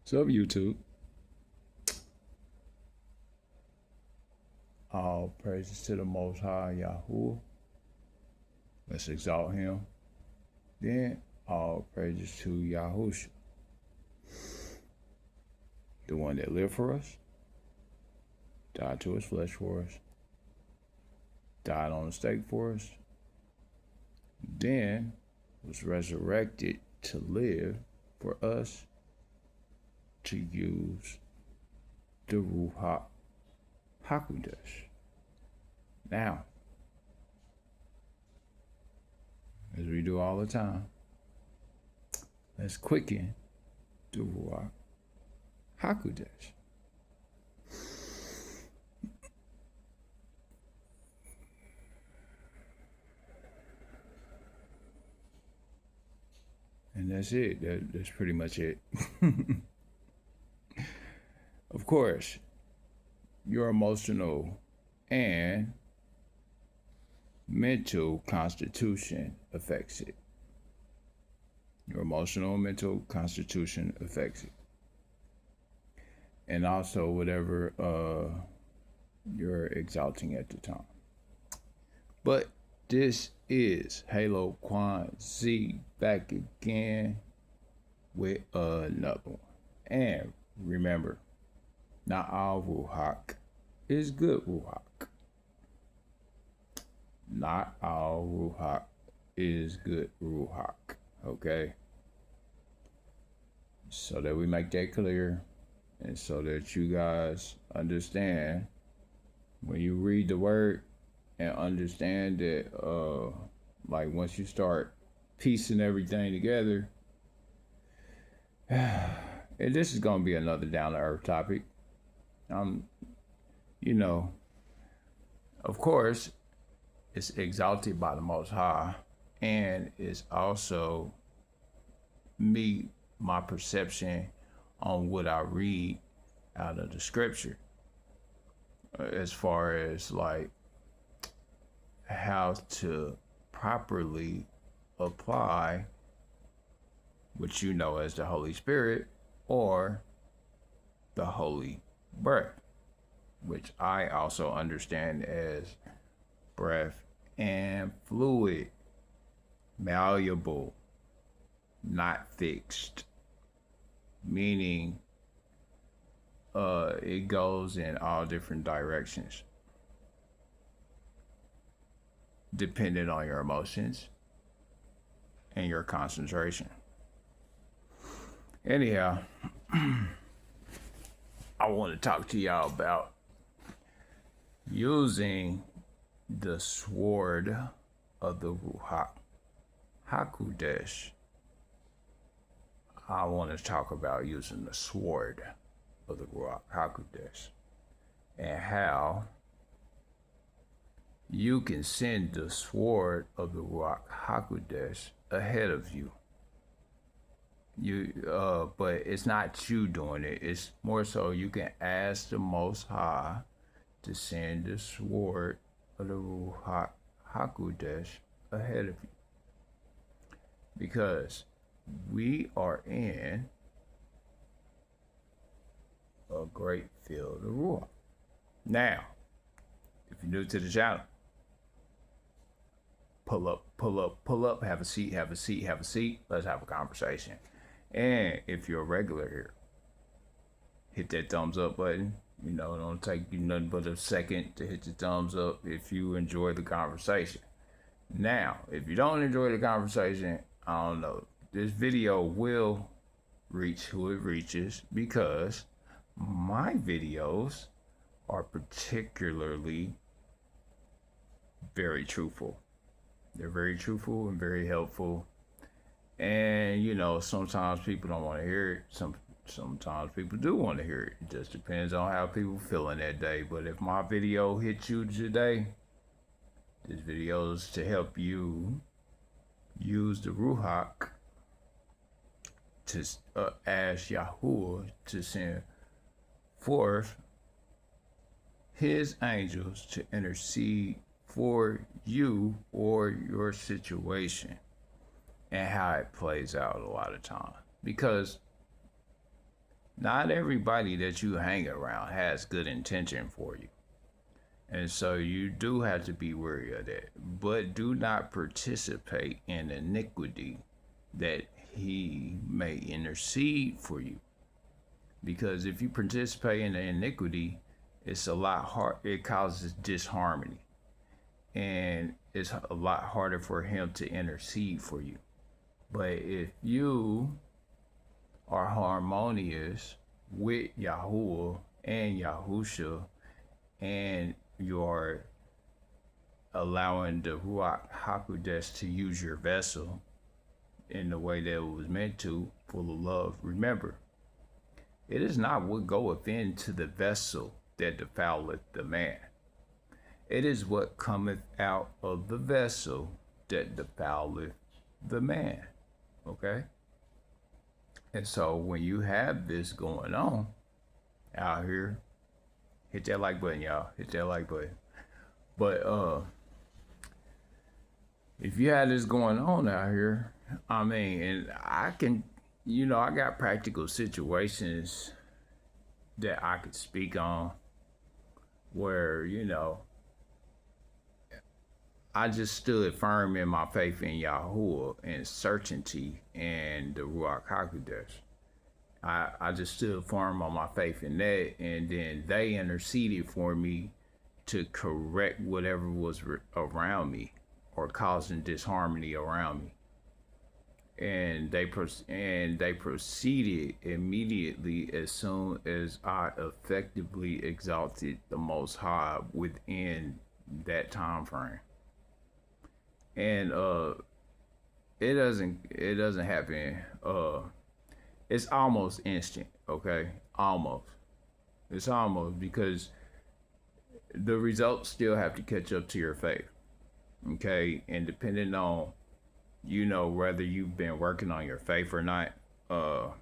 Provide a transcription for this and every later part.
So YouTube, all praises to the Most High Yahuah. Let's exalt him. Then all praises to Yahushua, the one that lived for us, died to his flesh for us, died on the stake for us, then was resurrected to live for us to use the Ruach HaKodesh. Now, as we do all the time, let's quicken the Ruach HaKodesh. And that's it. That's pretty much it. Of course, your emotional and mental constitution affects it. Your emotional and mental constitution affects it. And also whatever you're exalting at the time. But this is Halo Quan Z back again with another one. And remember, not all Ruach is good Ruach. Not all Ruach is good Ruach. Okay? So that we make that clear and so that you guys understand when you read the word and understand that like once you start piecing everything together, and this is gonna be another down to earth topic. You know, of course, it's exalted by the Most High, and it's also my perception on what I read out of the scripture, as far as like how to properly apply what you know as the Holy Spirit or the Holy Breath, which I also understand as breath and fluid, malleable, not fixed, meaning it goes in all different directions depending on your emotions and your concentration. Anyhow, I want to talk to y'all about using the sword of the Ruach HaKodesh. I want to talk about using the sword of the Ruach HaKodesh and how you can send the sword of the Ruach HaKodesh ahead of you. But it's not you doing it. It's more so you can ask the Most High to send the sword of the Ruach HaKodesh ahead of you. Because we are in a great field of Ruach. Now, if you're new to the channel, pull up, have a seat, let's have a conversation. And if you're a regular here, hit that thumbs up button. You know, it don't take you nothing but a second to hit the thumbs up if you enjoy the conversation. Now, if you don't enjoy the conversation, I don't know. This video will reach who it reaches because my videos are particularly very truthful. They're very truthful and very helpful. And, you know, sometimes people don't want to hear it. Sometimes people do want to hear it. It just depends on how people feeling that day. But if my video hit you today, this video is to help you use the Ruach to ask Yahuah to send forth his angels to intercede for you or your situation and how it plays out a lot of time. Because Not everybody that you hang around has good intention for you. And so you do have to be wary of that. But do not participate in iniquity that he may intercede for you. Because if you participate in the iniquity, it's a lot hard. It causes disharmony, and it's a lot harder for him to intercede for you. But if you are harmonious with Yahuah and Yahusha, and you're allowing the Ruach HaKodesh to use your vessel in the way that it was meant to, full of love, remember, it is not what goeth into the vessel that defileth the man. It is what cometh out of the vessel that defileth the man. Okay? And so when you have this going on out here, hit that like button, y'all. Hit that like button. But if you have this going on out here, I mean, and I can, I got practical situations that I could speak on where, I just stood firm in my faith in Yahuah and certainty and the Ruach HaKodesh. I just stood firm on my faith in that, and then they interceded for me to correct whatever was around me or causing disharmony around me. And they proceeded immediately as soon as I effectively exalted the Most High within that time frame. And it doesn't happen. It's almost instant. Okay, almost. It's almost, because the results still have to catch up to your faith. Okay, and depending on whether you've been working on your faith or not, or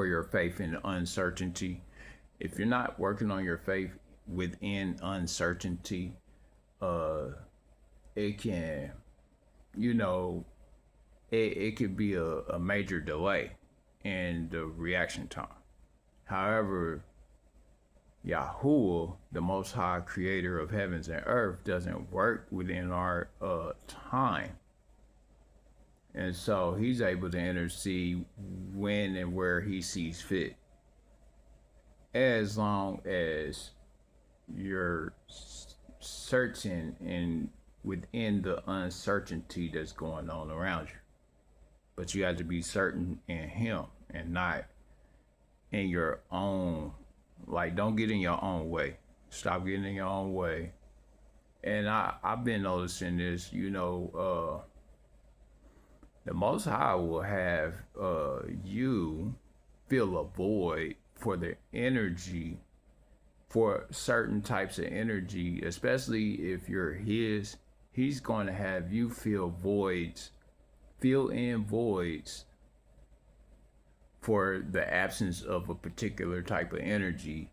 your faith in uncertainty. If you're not working on your faith within uncertainty, it can, it could be a major delay in the reaction time. However, Yahuah, the Most High Creator of heavens and earth, doesn't work within our time. And so he's able to intercede when and where he sees fit, as long as you're certain and within the uncertainty that's going on around you. But you have to be certain in him and not in your own, don't get in your own way. Stop getting in your own way. And I've been noticing this, the Most High will have you feel a void for the energy, for certain types of energy, especially if you're his. He's going to have you fill in voids for the absence of a particular type of energy,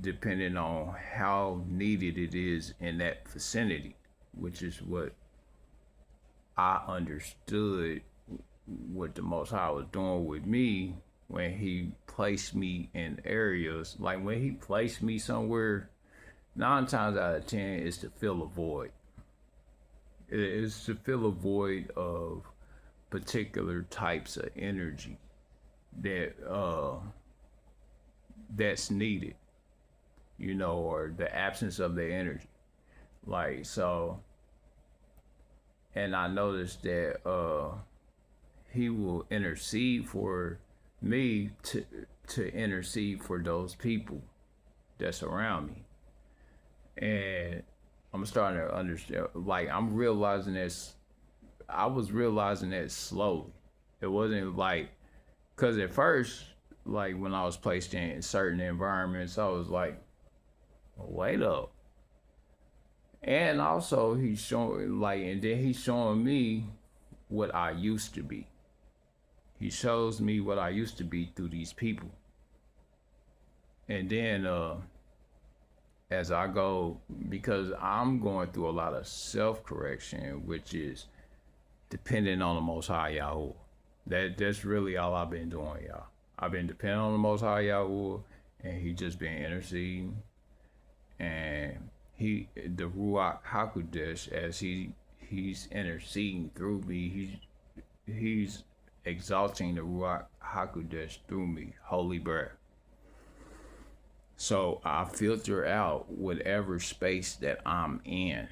depending on how needed it is in that vicinity, which is what I understood what the Most High was doing with me when he placed me in areas. Like when he placed me somewhere, 9 times out of 10 is to fill a void. It is to fill a void of particular types of energy that's needed, or the absence of the energy. And I noticed that he will intercede for me to intercede for those people that's around me. And I'm starting to understand, I'm realizing this. I was realizing that slowly. It wasn't because at first, when I was placed in certain environments, I was like, wait up. And also he's showing, and then he's showing me what I used to be. He shows me what I used to be through these people. And then as I go, because I'm going through a lot of self-correction, which is dependent on the Most High Yahuah. That's really all I've been doing, y'all. I've been depending on the Most High Yahuah, and He just been interceding, and the Ruach Hakodesh, as He's interceding through me, He's exalting the Ruach Hakodesh through me, holy breath. So I filter out whatever space that I'm in.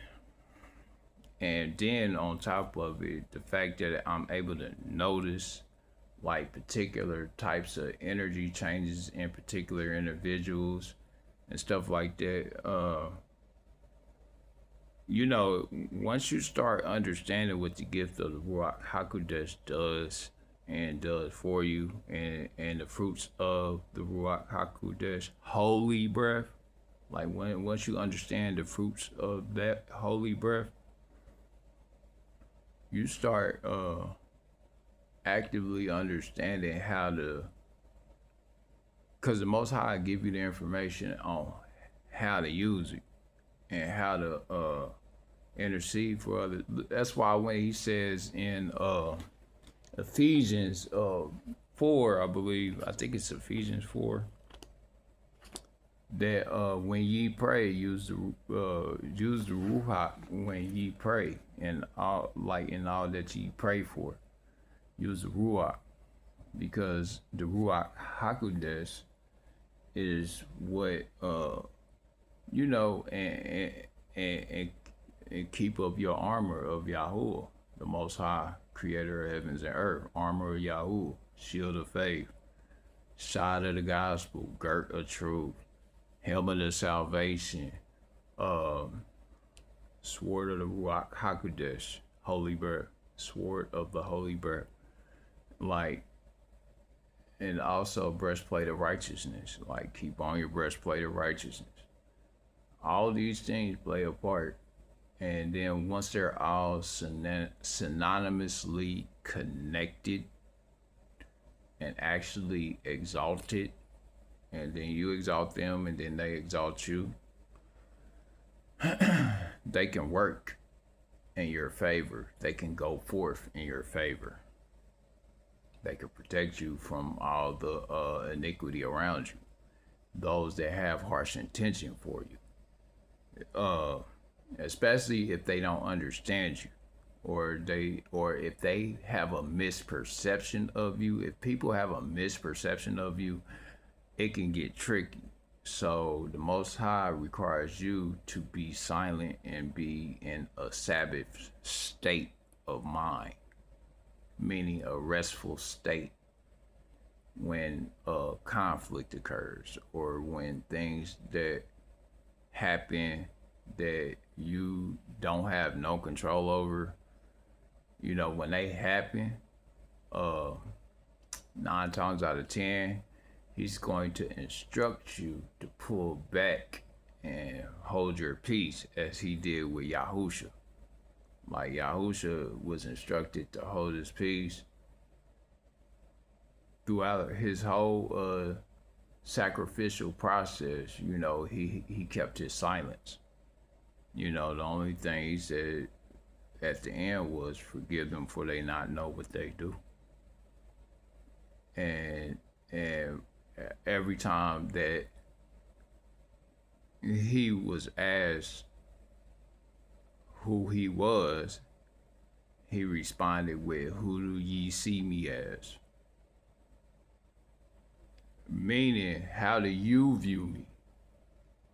And then on top of it, the fact that I'm able to notice like particular types of energy changes in particular individuals and stuff like that. Once you start understanding what the gift of the Ruach Hakodesh does and does for you, and the fruits of the Ruach Hakodesh, holy breath, like once you understand the fruits of that holy breath, you start actively understanding how to, because the Most High give you the information on how to use it and how to intercede for others. That's why when he says in Ephesians 4, I think it's Ephesians 4, that when ye pray, use the Ruach when ye pray, and all that ye pray for, use the Ruach, because the Ruach Hakodesh is what and keep up your armor of Yahuah, the Most High, Creator of heavens and earth. Armor of Yahuah, shield of faith, shod of the gospel, girt of truth, helmet of salvation, sword of the Ruach Hakodesh, holy breath, sword of the holy breath, and also breastplate of righteousness. Like, keep on your breastplate of righteousness. All these things play a part. And then once they're all synonymously connected and actually exalted, and then you exalt them and then they exalt you, they can work in your favor. They can go forth in your favor. They can protect you from all the iniquity around you, those that have harsh intention for you. Especially if they don't understand you, or if they have a misperception of you. If people have a misperception of you, it can get tricky. So the Most High requires you to be silent and be in a Sabbath state of mind, meaning a restful state, when conflict occurs, or when things that happen that you don't have no control over, when they happen, 9 times out of 10, he's going to instruct you to pull back and hold your peace, as he did with Yahusha. Like, Yahusha was instructed to hold his peace throughout his whole sacrificial process. He kept his silence. The only thing he said at the end was, forgive them for they not know what they do. And every time that he was asked who he was, he responded with, who do ye see me as? Meaning, how do you view me?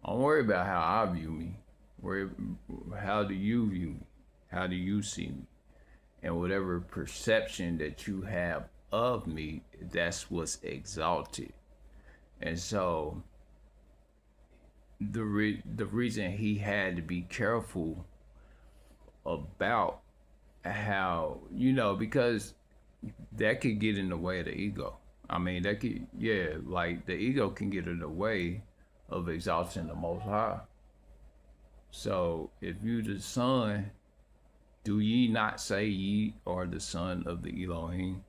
Don't worry about how I view me. How do you view me? How do you see me? And whatever perception that you have of me, that's what's exalted. And so the reason he had to be careful about how, because that could get in the way of the ego. I mean, that could, like, the ego can get in the way of exalting the Most High. So if you the son, do ye not say ye are the son of the Elohim?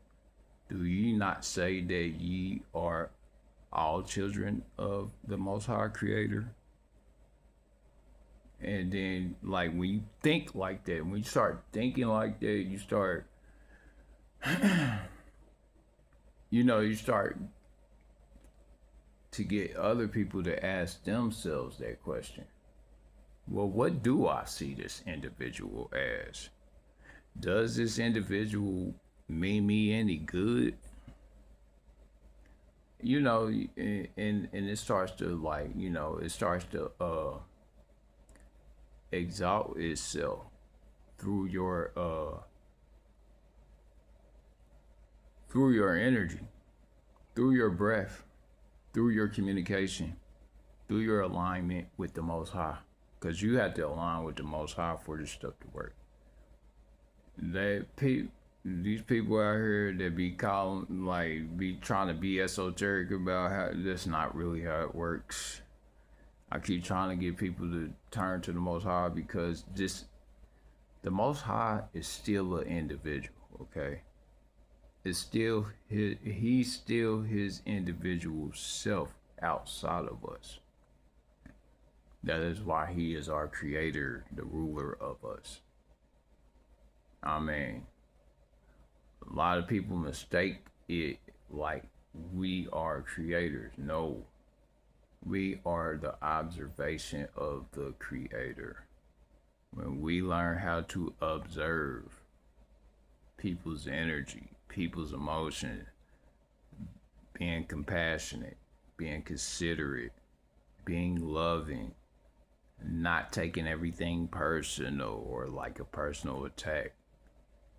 Do ye not say that ye are all children of the Most High Creator? And then, like, when you think like that, when you start thinking like that, you start to get other people to ask themselves that question. Well, what do I see this individual as? Does this individual mean me any good? You know, and it starts to, like, you know, it starts to exalt itself through your energy, through your breath, through your communication, through your alignment with the Most High. Because you have to align with the Most High for this stuff to work. These people out here that be calling, like, be trying to be esoteric about how that's not really how it works. I keep trying to get people to turn to the Most High, because the Most High is still an individual, okay? He's still his individual self outside of us. That is why he is our creator, the ruler of us. I mean, a lot of people mistake it like we are creators. No, we are the observation of the creator. When we learn how to observe people's energy, people's emotion, being compassionate, being considerate, being loving, not taking everything personal or like a personal attack,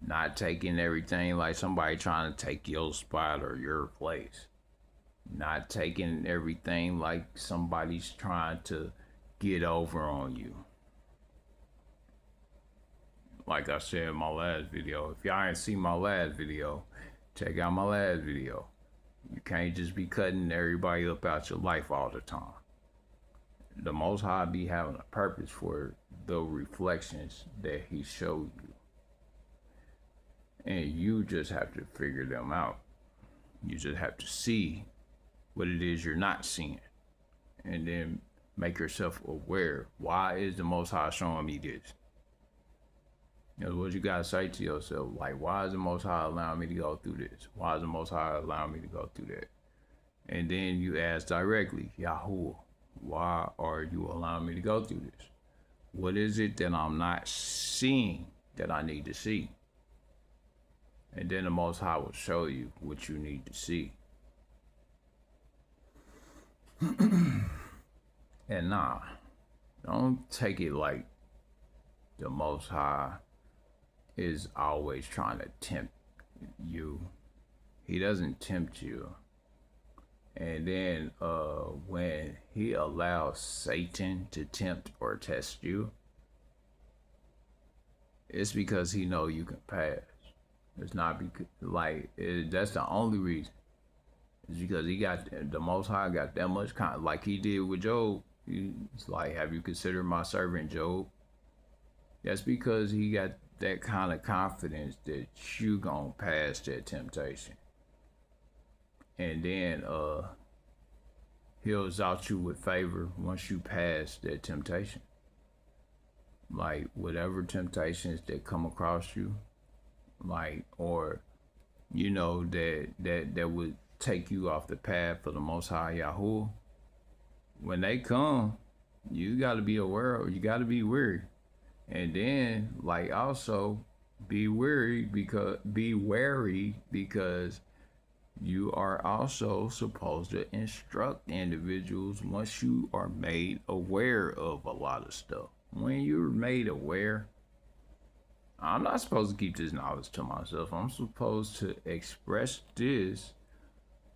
not taking everything like somebody trying to take your spot or your place, not taking everything like somebody's trying to get over on you. Like I said in my last video, if y'all ain't seen my last video, check out my last video. You can't just be cutting everybody up out your life all the time. The Most High be having a purpose for the reflections that he showed you. And you just have to figure them out. You just have to see what it is you're not seeing. And then make yourself aware. Why is the Most High showing me this? You know, what you gotta say to yourself, like, why is the Most High allowing me to go through this? Why is the Most High allowing me to go through that? And then you ask directly, Yahuah, why are you allowing me to go through this? What is it that I'm not seeing that I need to see? And then the Most High will show you what you need to see. And nah, don't take it like the Most High is always trying to tempt you. He doesn't tempt you. And then when he allows Satan to tempt or test you, it's because he know you can pass. It's not because that's the only reason. It's because he got the Most High got that much like he did with Job. It's like, have you considered my servant Job? That's because he got that kind of confidence that you gonna pass that temptation. And then he'll exalt you with favor once you pass that temptation. Like, whatever temptations that come across you, like, or you know, that would take you off the path of the Most High Yahuah, when they come, you gotta be aware of, you gotta be wary. And then, like, also be wary because you are also supposed to instruct individuals once you are made aware of a lot of stuff. When you're made aware, I'm not supposed to keep this knowledge to myself. I'm supposed to express this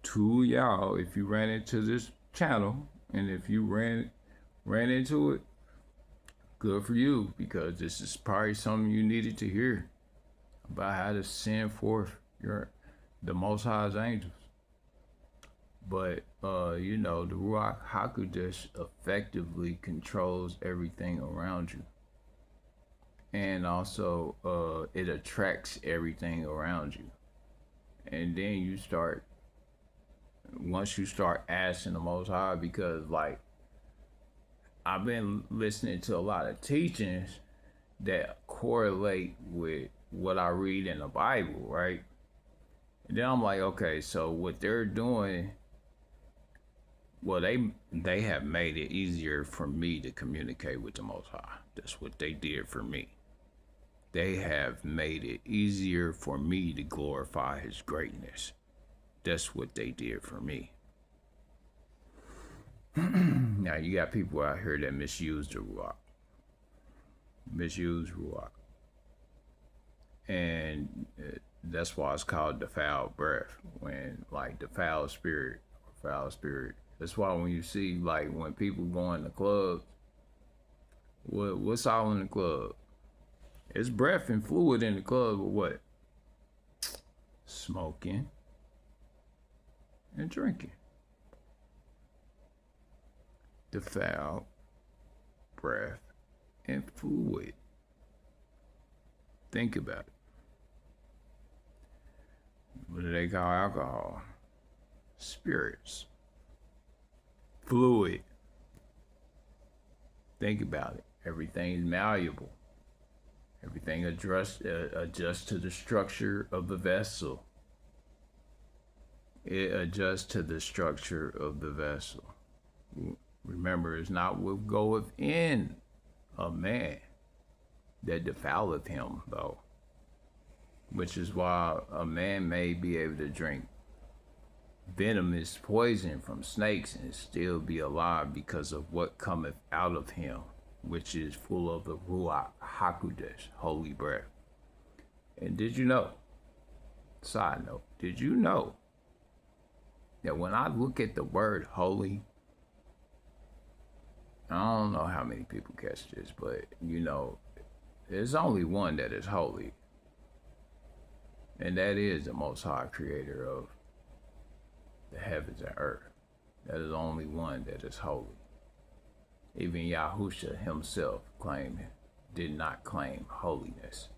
to y'all. If you ran into this channel, and if you ran into it, good for you, because this is probably something you needed to hear about how to send forth the Most High's angels. But you know, the Ruach HaKodesh effectively controls everything around you, and also it attracts everything around you. And then once you start asking the Most High, because like, I've been listening to a lot of teachings that correlate with what I read in the Bible, right? And then I'm like, okay, so what they're doing, well, they have made it easier for me to communicate with the Most High. That's what they did for me. They have made it easier for me to glorify His greatness. That's what they did for me. Now you got people out here that misuse the Ruach. Misuse Ruach. And that's why it's called the foul breath. When, like, the foul spirit. That's why when you see, like, when people go in the clubs, what's all in the club? It's breath and fluid in the club, but what? Smoking and drinking. The foul breath and fluid. Think about it. What do they call alcohol? Spirits. Fluid. Think about it. Everything is malleable. Everything adjusts to the structure of the vessel. It adjusts to the structure of the vessel. Remember, it's not what goeth in a man that defileth him, though. Which is why a man may be able to drink venomous poison from snakes and still be alive because of what cometh out of him, which is full of the Ruach HaKodesh, holy breath. And did you know, side note, did you know that when I look at the word holy, I don't know how many people catch this, but you know, there's only one that is holy. And that is the Most High Creator of the heavens and earth. That is the only one that is holy. Even Yahuah himself did not claim holiness.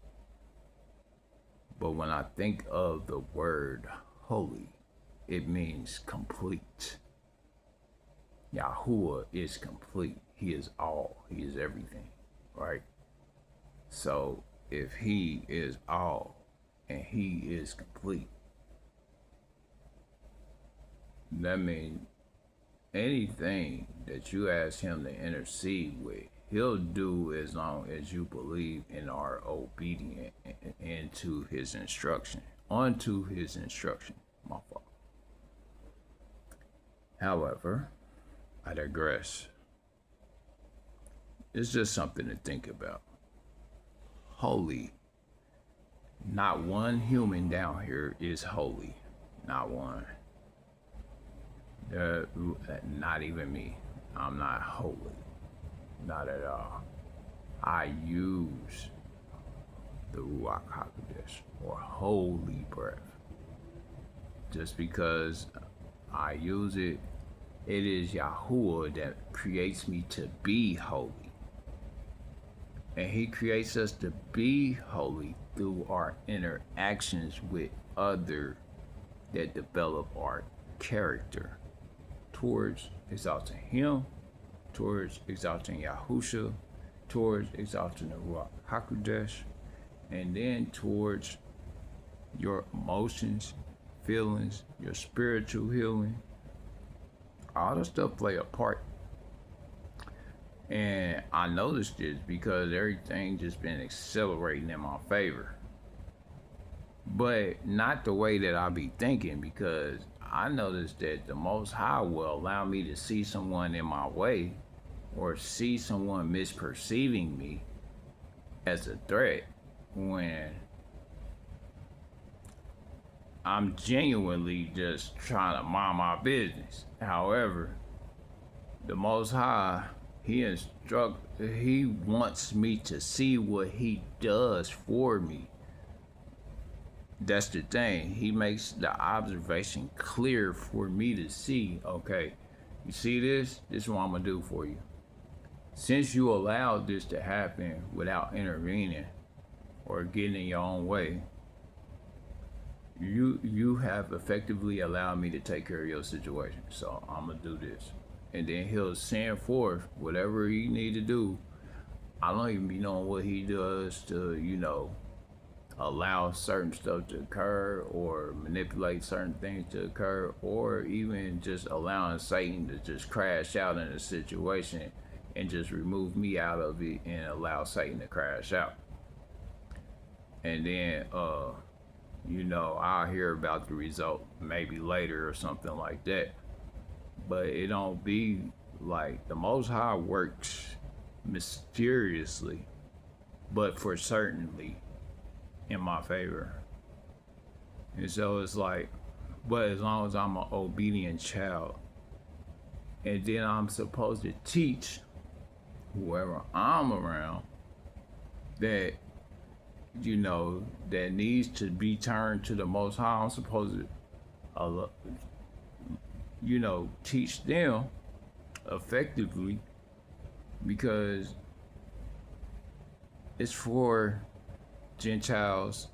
But when I think of the word holy, it means complete. Yahuah is complete. He is all. He is everything, right? So if He is all and He is complete, that means anything that you ask Him to intercede with, He'll do as long as you believe and are obedient into His instruction, onto His instruction. My fault. However, I digress. It's just something to think about. Holy. Not one human down here is holy. Not one. Not even me. I'm not holy. Not at all. I use the Ruach HaKodesh, or holy breath. Just because I use it, it is Yahuah that creates me to be holy. And He creates us to be holy through our interactions with others that develop our character towards exalting Him, towards exalting Yahuah, towards exalting the Ruach HaKodesh, and then towards your emotions, feelings, your spiritual healing. All the stuff play a part. And I noticed this because everything just been accelerating in my favor. But not the way that I be thinking, because I noticed that the Most High will allow me to see someone in my way or see someone misperceiving me as a threat when I'm genuinely just trying to mind my business. However, the Most High, He wants me to see what He does for me. That's the thing. He makes the observation clear for me to see, okay, you see this? This is what I'm going to do for you. Since you allowed this to happen without intervening or getting in your own way, you have effectively allowed me to take care of your situation. So I'm going to do this. And then He'll send forth whatever He need to do. I don't even be knowing what He does to, allow certain stuff to occur or manipulate certain things to occur, or even just allowing Satan to just crash out in a situation and just remove me out of it and allow Satan to crash out. And then, I'll hear about the result maybe later or something like that. But it don't be like the Most High works mysteriously, but for certainly in my favor. And so it's like, but as long as I'm an obedient child, and then I'm supposed to teach whoever I'm around that, that needs to be turned to the Most High. I'm supposed to, teach them effectively, because it's for Gentiles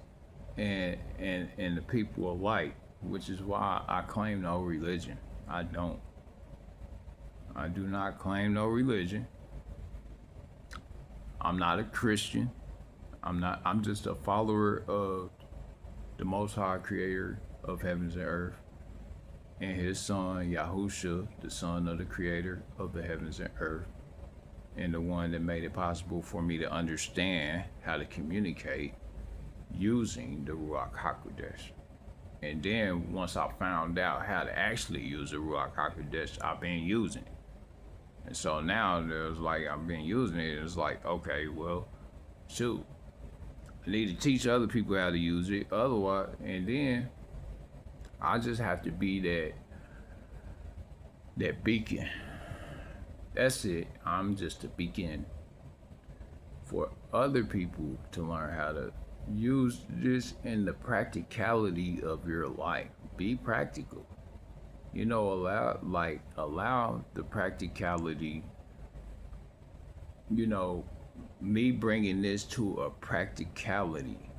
and the people alike, which is why I claim no religion. I do not claim no religion. I'm not a Christian. I'm just a follower of the Most High, Creator of heavens and earth, and His Son Yahuah, the Son of the Creator of the heavens and earth, and the one that made it possible for me to understand how to communicate using the Ruach HaKodesh. And then once I found out how to actually use the Ruach HaKodesh, I've been using it. And so now there's like, I've been using it, it's like, okay, well, shoot, I need to teach other people how to use it. Otherwise, and then I just have to be that beacon. That's it. I'm just a beacon for other people to learn how to use this in the practicality of your life. Be practical. Allow the practicality, me bringing this to a practicality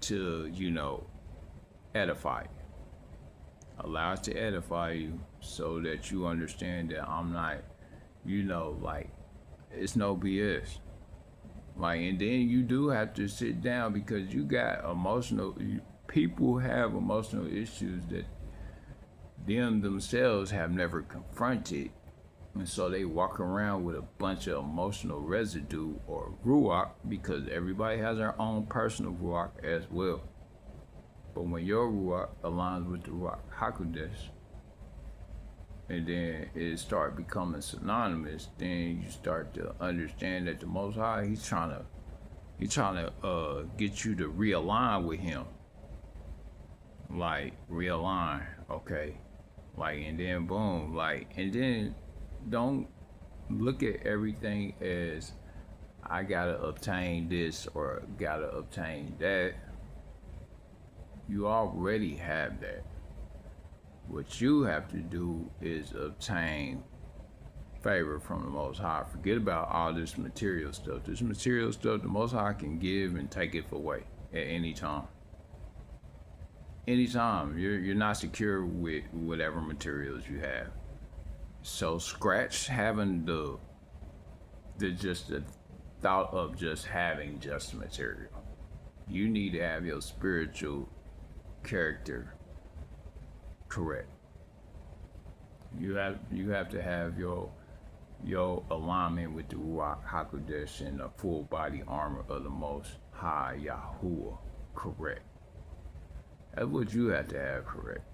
to, edify you. Allow it to edify you so that you understand that I'm not, it's no BS. And then you do have to sit down, because you got people have emotional issues that them themselves have never confronted. And so they walk around with a bunch of emotional residue or ruach, because everybody has their own personal ruach as well. But when your ruach aligns with the Ruach HaKodesh, and then it start becoming synonymous, then you start to understand that the Most High, he's trying to get you to realign with Him. Realign, okay. And then boom, and then don't look at everything as I gotta obtain this or gotta obtain that. You already have that. What you have to do is obtain favor from the Most High. Forget about all this material stuff. This material stuff, the Most High can give and take it away at any time. Anytime. You're not secure with whatever materials you have. So scratch having the thought of just having just material. You need to have your spiritual character correct. You have to have your alignment with the Ruach HaKodesh and the full body armor of the Most High Yahuah correct. That's what you have to have correct.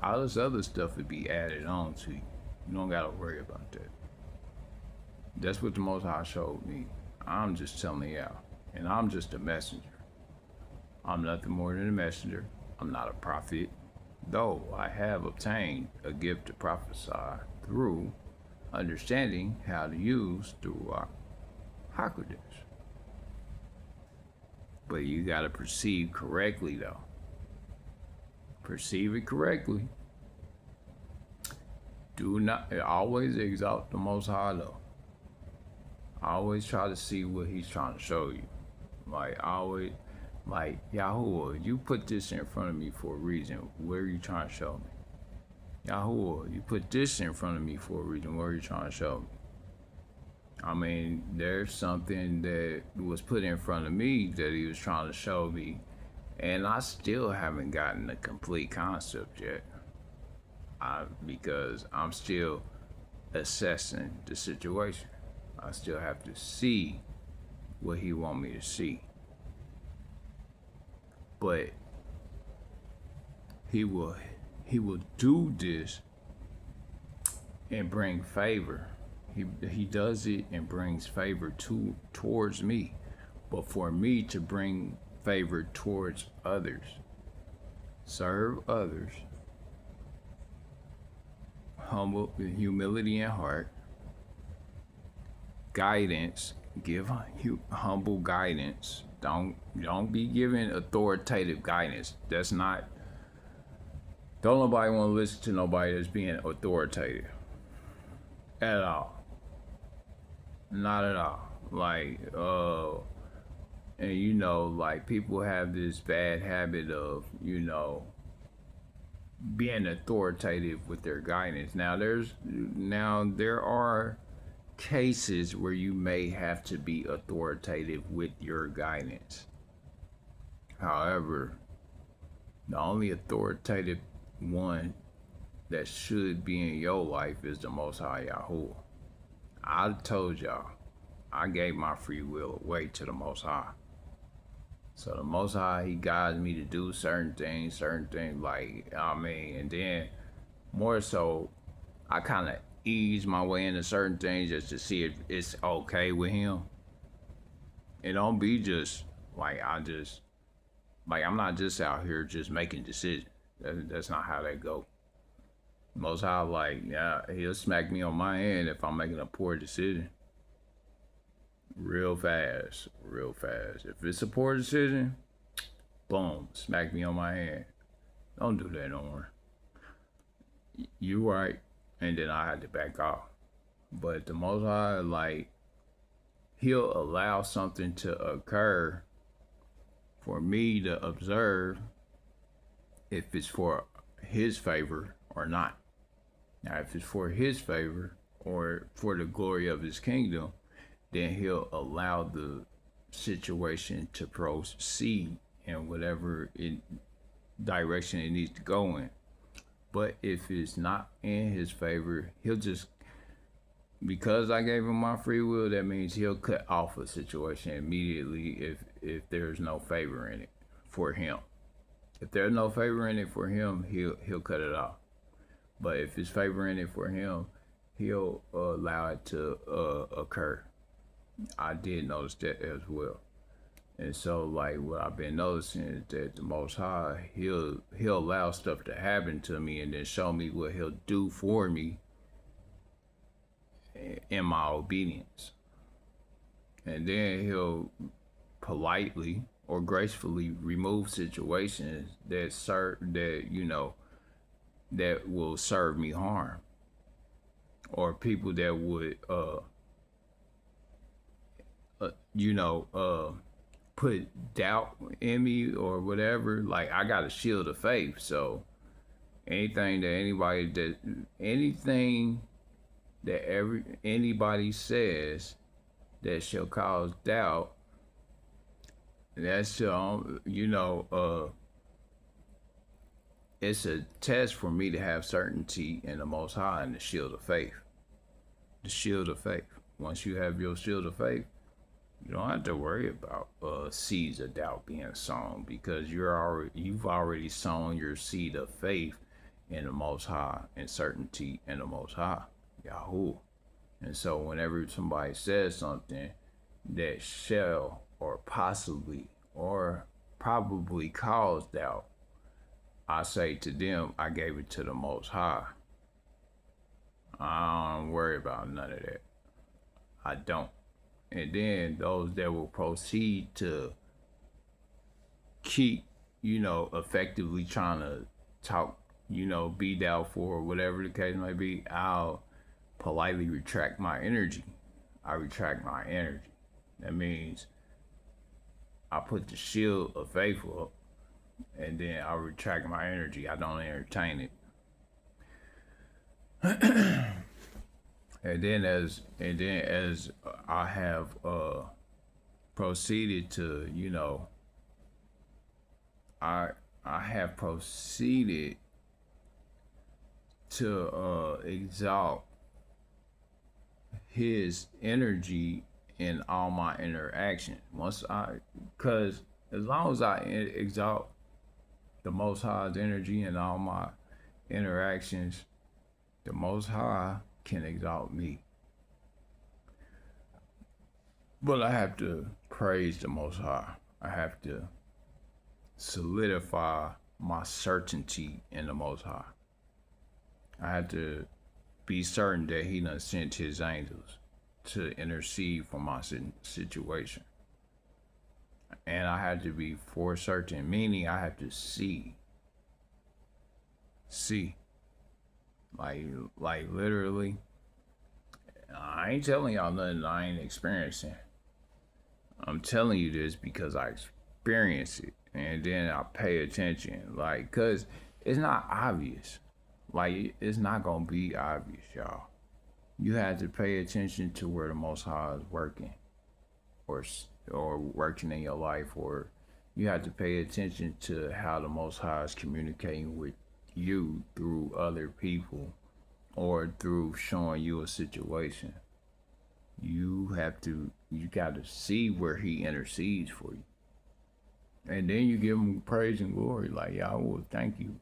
All this other stuff would be added on to you. You don't gotta worry about that. That's what the Most High showed me. I'm just telling you out, and I'm just a messenger. I'm nothing more than a messenger. I'm not a prophet, though I have obtained a gift to prophesy through understanding how to use the Ruach HaKodesh. But you gotta perceive correctly, though. Perceive it correctly. Do not always exalt the Most High, though. Always try to see what He's trying to show you. Yahuah, you put this in front of me for a reason. What are you trying to show me? Yahuah, you put this in front of me for a reason. What are you trying to show me? I mean, there's something that was put in front of me that he was trying to show me, and I still haven't gotten the complete concept yet. Because I'm still assessing the situation. I still have to see what he want me to see. But he will do this and bring favor. He does it and brings favor towards me. But for me to bring favor towards others, serve others, humble humility in heart, guidance, give humble guidance. Don't be giving authoritative guidance. That's not. Don't nobody want to listen to nobody that's being authoritative at all. Not at all. Like, and you know, like people have this bad habit of, you know, being authoritative with their guidance. Now there are cases where you may have to be authoritative with your guidance. However, the only authoritative one that should be in your life is the Most High Yahuah. I told y'all, I gave my free will away to the Most High. So the Most High, He guides me to do certain things, like, I mean, and then more so, I kind of ease my way into certain things just to see if it's okay with Him. It don't be just, like, I'm not just out here just making decisions. That's not how that go. Most High, like, yeah, He'll smack me on my hand if I'm making a poor decision. Real fast. If it's a poor decision, boom, smack me on my hand. Don't do that no more. You right, and then I had to back off. But the Most High, like, He'll allow something to occur for me to observe if it's for His favor or not. Now, if it's for His favor or for the glory of His kingdom, then He'll allow the situation to proceed in whatever direction it needs to go in. But if it's not in His favor, He'll just, because I gave Him my free will, that means He'll cut off a situation immediately if there's no favor in it for Him. If there's no favor in it for Him, He'll cut it off. But if it's favor in it for Him, He'll allow it to occur. I did notice that as well. And so, like, what I've been noticing is that the Most High, He'll allow stuff to happen to me and then show me what He'll do for me in my obedience. And then He'll politely or gracefully remove situations that will serve me harm, or people that would put doubt in me or whatever. Like, I got a shield of faith, so anything that anybody says that shall cause doubt, that's it's a test for me to have certainty in the Most High and the shield of faith. The shield of faith. Once you have your shield of faith, you don't have to worry about seeds of doubt being sown, because you've already sown your seed of faith in the Most High and certainty in the Most High, Yahuah. And so whenever somebody says something that shall or possibly or probably cause doubt, I say to them, I gave it to the Most High. I don't worry about none of that. I don't. And then those that will proceed to keep, effectively trying to talk, be doubtful or whatever the case may be, I'll politely retract my energy. I retract my energy. That means I put the shield of faith up, and then I retract my energy. I don't entertain it. And then as I have proceeded to, I I have proceeded to exalt his energy in all my interaction. Cause as long as I exalt the Most High's energy in all my interactions, the Most High can exalt me. But I have to praise the Most High. I have to solidify my certainty in the Most High. I have to be certain that He done sent His angels to intercede for my situation. And I have to be for certain, meaning I have to see. Like literally, I ain't telling y'all nothing I ain't experiencing. I'm telling you this because I experience it and then I pay attention. Like, cause it's not obvious. Like, it's not gonna be obvious, y'all. You have to pay attention to where the Most High is working, or working in your life, or you have to pay attention to how the Most High is communicating with you through other people or through showing you a situation. You got to see where He intercedes for you. And then you give Him praise and glory, like, Yahuah, thank you,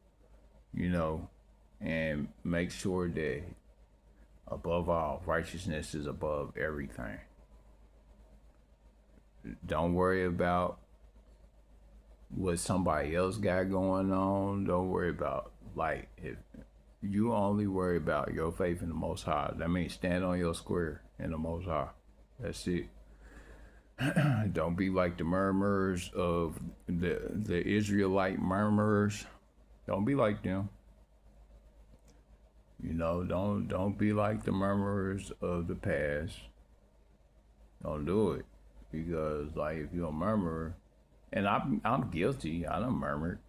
and make sure that above all, righteousness is above everything. Don't worry about what somebody else got going on. Don't worry about, like, if you only worry about your faith in the Most High, that means stand on your square in the Most High. That's it. Don't be like the murmurers of the Israelite murmurers. Don't be like them. Don't be like the murmurers of the past. Don't do it. Because, like, if you're a murmurer, and I'm guilty, I done murmured.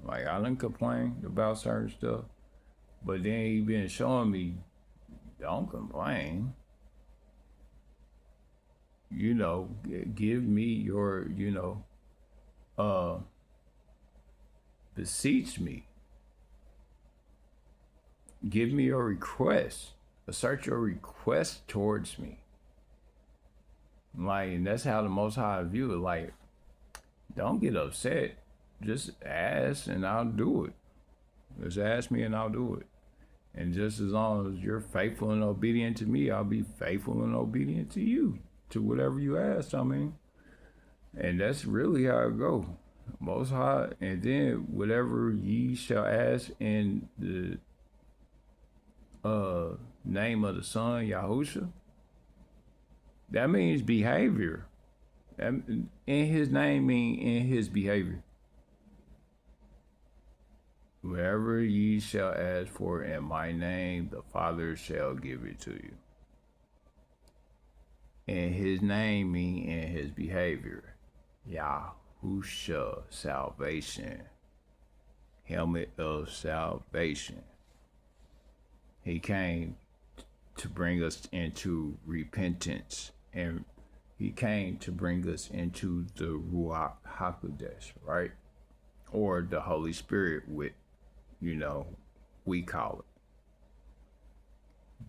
Like, I done complained about certain stuff. But then He been showing me, don't complain. Give me your, beseech me. Give me your request. Assert your request towards me. Like, and that's how the Most High view it. Like, don't get upset. Just ask and I'll do it. Just ask me and I'll do it. And just as long as you're faithful and obedient to me, I'll be faithful and obedient to you, to whatever you ask, And that's really how it go. Most High, and then whatever ye shall ask in the name of the Son, Yahushua, that means behavior. In His name mean in His behavior. Wherever ye shall ask for in my name, the Father shall give it to you. In His name mean in His behavior. Yahushua, salvation. Helmet of salvation. He came to bring us into repentance, and He came to bring us into the Ruach HaKodesh, right? Or the Holy Spirit, we call it.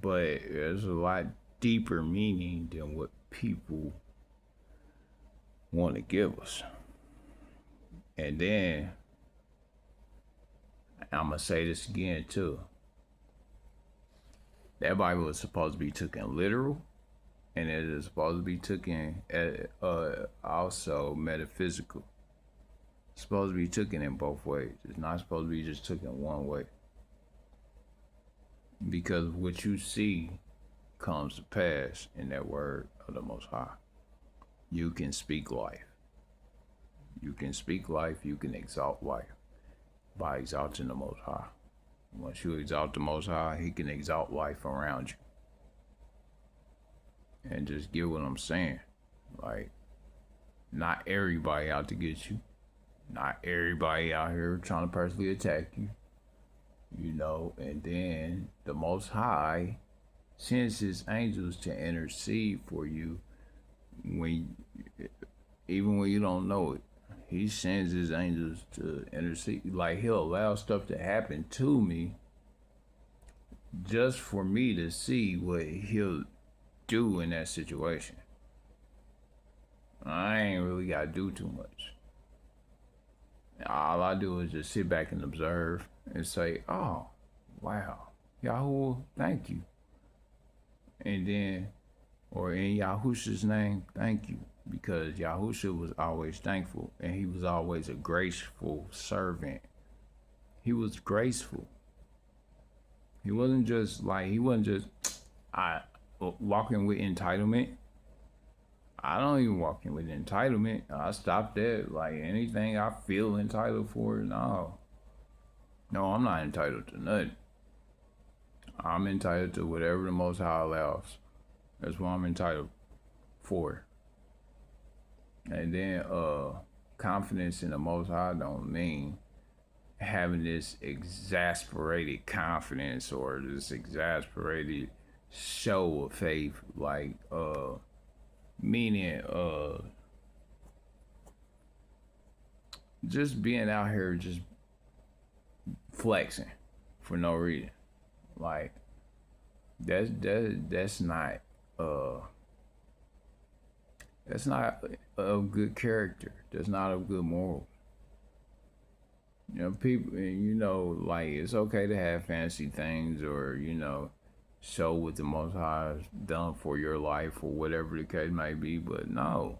But there's a lot deeper meaning than what people want to give us. And then, I'm going to say this again too. That Bible is supposed to be taken literal, and it is supposed to be taken also metaphysical. It's supposed to be taken in both ways. It's not supposed to be just taken one way. Because what you see comes to pass in that word of the Most High. You can speak life. You can speak life, you can exalt life by exalting the Most High. Once you exalt the Most High, He can exalt life around you. And just get what I'm saying. Like, not everybody out to get you. Not everybody out here trying to personally attack you. And then the Most High sends his angels to intercede for you when, even when you don't know it. He sends his angels to intercede. Like, he'll allow stuff to happen to me just for me to see what he'll do in that situation. I ain't really got to do too much. All I do is just sit back and observe and say, oh, wow, Yahuah, thank you. And then, or in Yahusha's name, thank you. Because Yahusha was always thankful, and he was always a graceful servant. He was graceful. He wasn't just walking with entitlement. I don't even walk in with entitlement. I stopped at like anything I feel entitled for. No, I'm not entitled to nothing. I'm entitled to whatever the Most High allows. That's what I'm entitled for. And then confidence in the Most High don't mean having this exasperated confidence or this exasperated show of faith, like meaning just being out here just flexing for no reason. Like that's not that's not of good character. That's not of good moral. You know, people, you know, like it's okay to have fancy things or, you know, show what the Most High has done for your life or whatever the case may be, but no.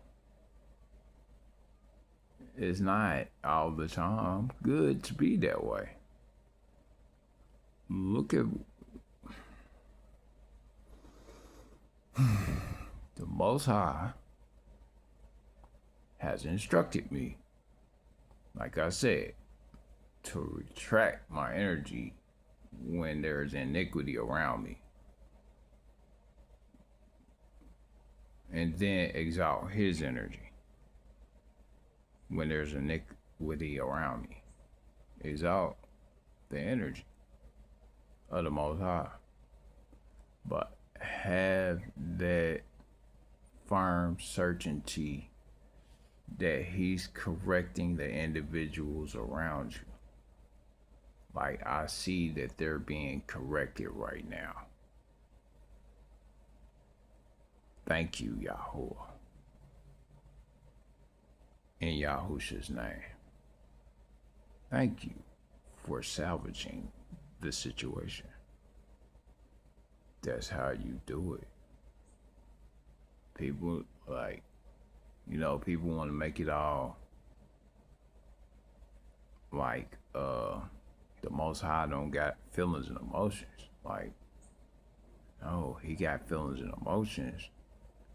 It's not all the time good to be that way. Look at the Most High has instructed me, like I said, to retract my energy when there's iniquity around me. And then exalt his energy when there's iniquity around me. Exalt the energy of the Most High. But have that firm certainty that he's correcting the individuals around you. Like, I see that they're being corrected right now. Thank you, Yahuah. In Yahusha's name. Thank you for salvaging the situation. That's how you do it. People, like, you know, people want to make it all like, the Most High don't got feelings and emotions. Like, no, he got feelings and emotions.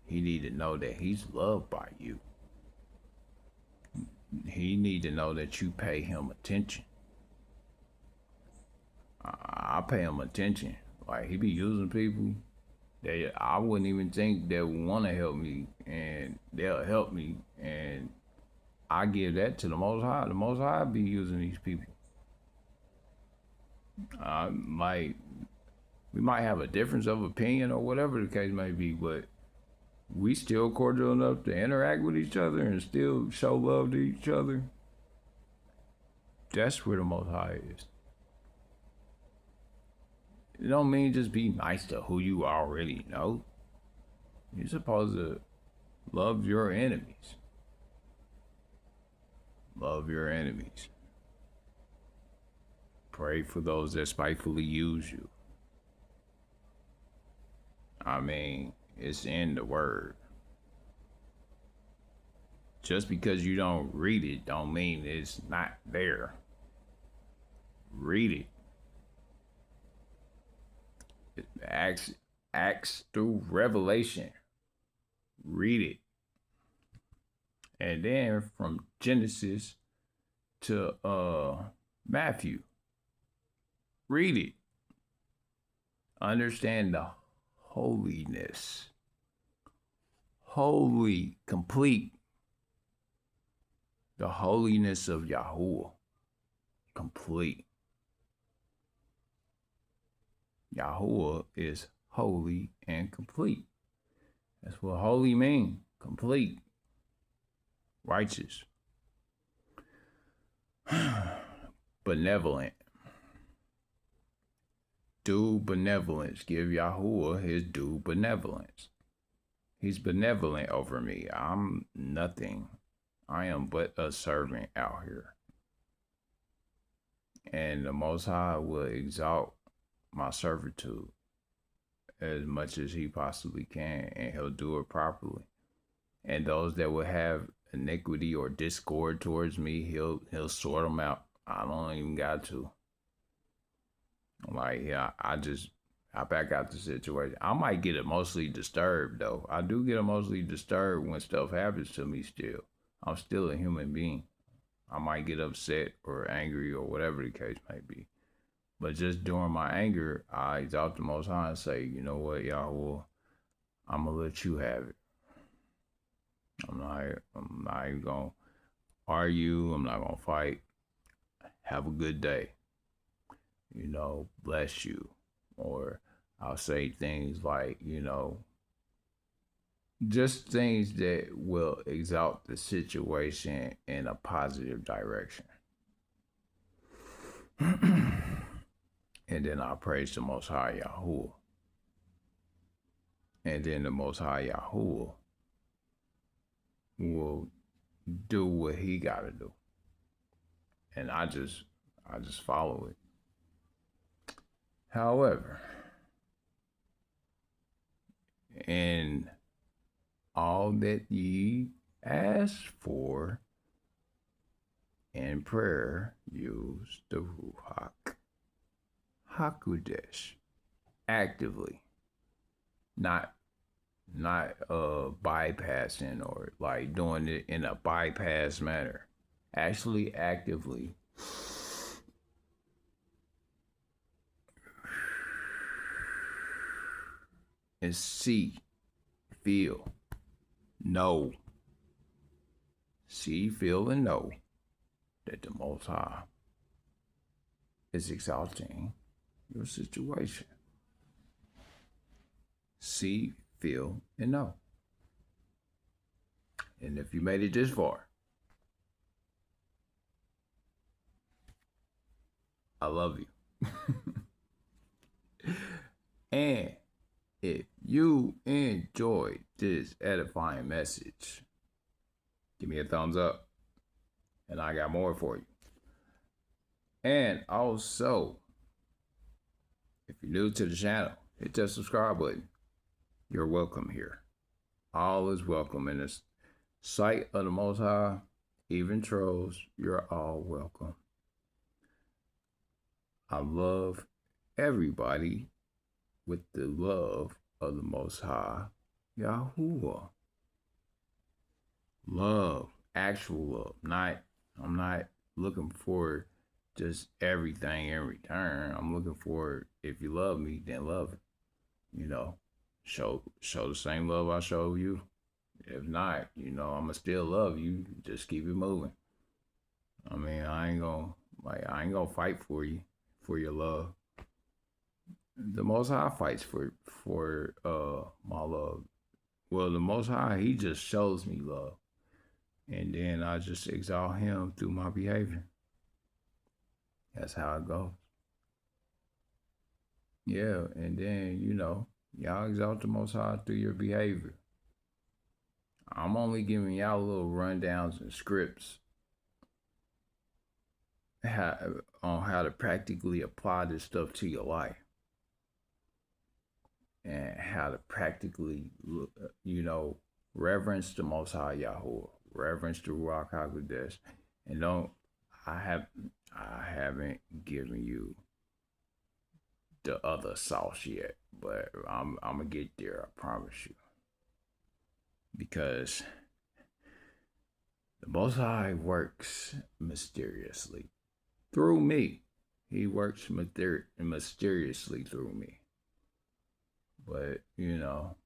He need to know that he's loved by you. He need to know that you pay him attention. I pay him attention. Like, he be using people that I wouldn't even think that would want to help me, and they'll help me, and I give that to the Most High. The Most High be using these people. Like, we might have a difference of opinion or whatever the case may be, but we still cordial enough to interact with each other and still show love to each other. That's where the Most High is. It don't mean just be nice to who you already know. You're supposed to love your enemies. Love your enemies. Pray for those that spitefully use you. I mean, it's in the word. Just because you don't read it don't mean it's not there. Read it. Acts through Revelation. Read it. And then from Genesis to Matthew. Read it. Understand the holiness. Holy, complete. The holiness of Yahuah. Complete. Yahuah is holy, and complete. That's what holy means. Complete, righteous, benevolent. Due benevolence. Give Yahuah his due benevolence. He's benevolent over me. I'm nothing. I am but a servant out here. And the Most High will exalt my servitude as much as he possibly can, and he'll do it properly. And those that will have iniquity or discord towards me, he'll sort them out. I don't even got to. Like, yeah, I back out the situation. I might get emotionally disturbed though. I do get emotionally disturbed when stuff happens to me still. I'm still a human being. I might get upset or angry or whatever the case may be. But just during my anger, I exalt the Most High and say, you know what, Yahuah, I'm gonna let you have it. I'm not even gonna argue. I'm not gonna fight. Have a good day. You know, bless you. Or I'll say things like, you know, just things that will exalt the situation in a positive direction. And then I praise the Most High Yahuah. And then the Most High Yahuah will do what he gotta do. And I just follow it. However, in all that ye ask for in prayer, use the Ruach HaKodesh actively, not bypassing or like doing it in a bypass manner. Actually, actively. And see, feel, know. See, feel, and know that the Most High is exalting your situation. See, feel, and know. And if you made it this far, I love you. And if you enjoyed this edifying message, give me a thumbs up, and I got more for you. And also, if you're new to the channel, hit that subscribe button. You're welcome here. All is welcome in this sight of the Most High. Even trolls, you're all welcome. I love everybody with the love of the Most High Yahuah. Love, actual love. I'm not looking for just everything in return. I'm looking for, if you love me, then love it. You know, show the same love I show you. If not, you know, I'ma still love you. Just keep it moving. I mean, I ain't gonna fight for you, for your love. The Most High fights for my love. Well, the Most High, he just shows me love. And then I just exalt him through my behavior. That's how it goes. Yeah, and then, you know, y'all exalt the Most High through your behavior. I'm only giving y'all little rundowns and scripts on how to practically apply this stuff to your life. And how to practically, you know, reverence the Most High Yahuah, reverence the Ruach HaKodesh, and I haven't given you the other sauce yet, but I'm gonna get there, I promise you, because the Most High works mysteriously through me. He works mysteriously through me. But, you know,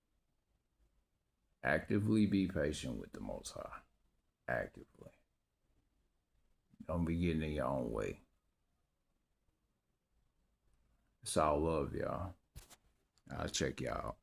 actively be patient with the Most High. Actively. Don't be getting in your own way. It's all love, y'all. I'll check y'all out.